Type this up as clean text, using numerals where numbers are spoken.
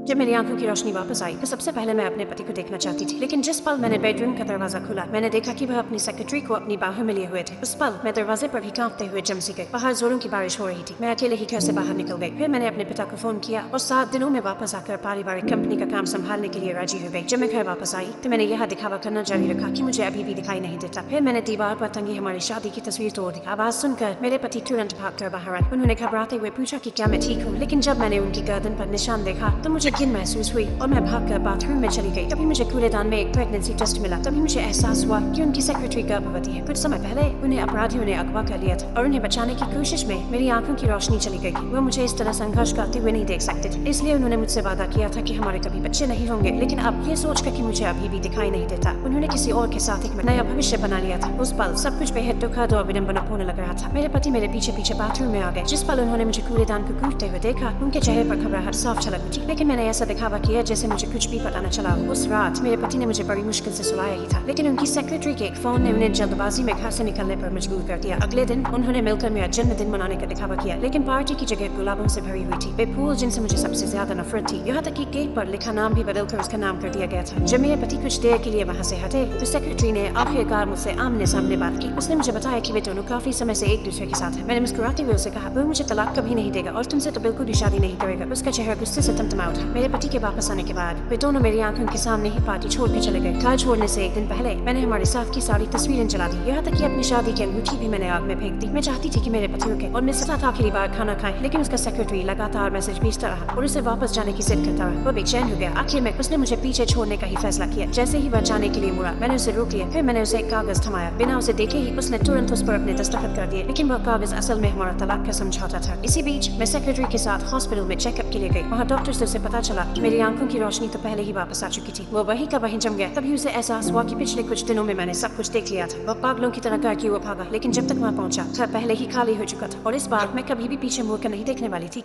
जब मेरी आंखों की रोशनी वापस आई तो सबसे पहले मैं अपने पति को देखना चाहती थी, लेकिन जिस पल मैंने बेडरूम का दरवाजा खोला मैंने देखा कि वह अपनी सेक्रेटरी को अपनी बाहों में लिए हुए थे। उस पल मैं दरवाजे पर भी कांपते हुए जमसी गई। बाहर जोरों की बारिश हो रही थी। मैं अकेले ही घर से बाहर निकल गई। फिर मैंने अपने पिता को फोन किया और 7 दिनों में वापस आकर पारिवारिक कंपनी का काम संभालने के लिए राजी हो गई। जब मैं घर वापस आई तो मैंने यह दिखावा करना जारी रखा कि मुझे अभी भी दिखाई नहीं देता। फिर मैंने दीवार पर टंगी हमारी शादी की तस्वीर तोड़ दी। आवाज सुनकर मेरे पति तुरंत भागकर बाहर आए। उन्होंने घबराते हुए पूछा कि क्या मैं ठीक हूँ, लेकिन जब मैंने उनकी गर्दन पर निशान देखा तो मुझे घिन महसूस हुई और मैं भागकर बाथरूम में चली गई। तभी मुझे कूड़ेदान में एक प्रेगनेंसी टेस्ट मिला। तभी मुझे एहसास हुआ कि उनकी सेक्रेटरी गर्भवती है। कुछ समय पहले उन्हें अपराधियों ने अगवा कर लिया था और उन्हें बचाने की कोशिश में मेरी आंखों की रोशनी चली गई। वो मुझे इस तरह संघर्ष करते हुए नहीं देख सकते थे, इसलिए उन्होंने मुझसे वादा किया था कि हमारे कभी बच्चे नहीं होंगे। लेकिन अब ये सोचकर कि मुझे अभी भी दिखाई नहीं देता, उन्होंने किसी और के साथ एक नया भविष्य बना लिया था। उस पल सब कुछ बेहद दुखद और विडंबनापूर्ण लग रहा था। मेरे पति मेरे पीछे पीछे बाथरूम में आ गए। जिस पल उन्होंने मुझे कूड़ेदान को कूटते हुए देखा उनके चेहरे पर घबराहट साफ झलक उठी, लेकिन मैंने ऐसा दिखावा किया जैसे मुझे कुछ भी पता न चला। उस रात मेरे पति ने मुझे बड़ी मुश्किल से सुलाया ही था, लेकिन उनकी सेक्रेटरी के एक फोन ने उन्हें जल्दबाजी में घर से निकलने पर मजबूर कर दिया। अगले दिन उन्होंने मिलकर मेरा जन्मदिन मनाने का दिखावा किया, लेकिन पार्टी की जगह गुलाबों से भरी हुई थी। वे फूल जिनसे मुझे सबसे ज्यादा नफरत थी। यहाँ तक कि केक पर लिखा नाम भी बदलकर उसका नाम कर दिया गया था। जब मेरे पति कुछ देर के लिए वहाँ से हटे तो सेक्रेटरी ने आखिरकार मुझसे आमने सामने बात की। उसने मुझे बताया कि वे दोनों काफी समय से एक दूसरे के साथ हैं। मैंने मुस्कुराते हुए उसे कहा वो मुझे तलाक कभी नहीं देगा और तुमसे तो बिल्कुल भी शादी नहीं करेगा। उसका चेहरा गुस्से से टमटमा उठा। मेरे पति के वापस आने के बाद वे दोनों मेरी आंखों के सामने ही पार्टी छोड़ के चले गए। घर छोड़ने से एक दिन पहले मैंने हमारे साथ की सारी तस्वीरें जला दी। यहाँ तक कि अपनी शादी की अंगूठी भी मैंने आग में फेंक दी। मैं चाहती थी कि मेरे पति रुके और मेरे साथ आखिरी बार खाना खाए, लेकिन उसका सेक्रेटरी लगातार मैसेज भेजता रहा और उसे वापस जाने की जिद करता रहा। वो बेचैन हो गया। आखिर में उसने मुझे पीछे छोड़ने का ही फैसला किया। जैसे ही वह जाने के लिए मुड़ा मैंने उसे रोक लिया। फिर मैंने उसे एक कागज थमाया। बिना उसे देखे ही उसने तुरंत उस पर अपने दस्तखत कर दिए, लेकिन वह कागज असल में हमारा तलाक का समझौता था। इसी बीच मैं सेक्रेटरी के साथ हॉस्पिटल में चेकअप के लिए गई। वहाँ डॉक्टर से उसे पता चला कि मेरी आंखों की रोशनी तो पहले ही वापस आ चुकी थी। वो वहीं का वहीं जम गया। तभी उसे एहसास हुआ कि पिछले कुछ दिनों में मैंने सब कुछ देख लिया था। वह पागलों की तरह करके वो भागा, लेकिन जब तक वहाँ पहुंचा घर पहले ही खाली हो चुका था और इस बार मैं कभी भी पीछे मुड़कर नहीं देखने वाली थी।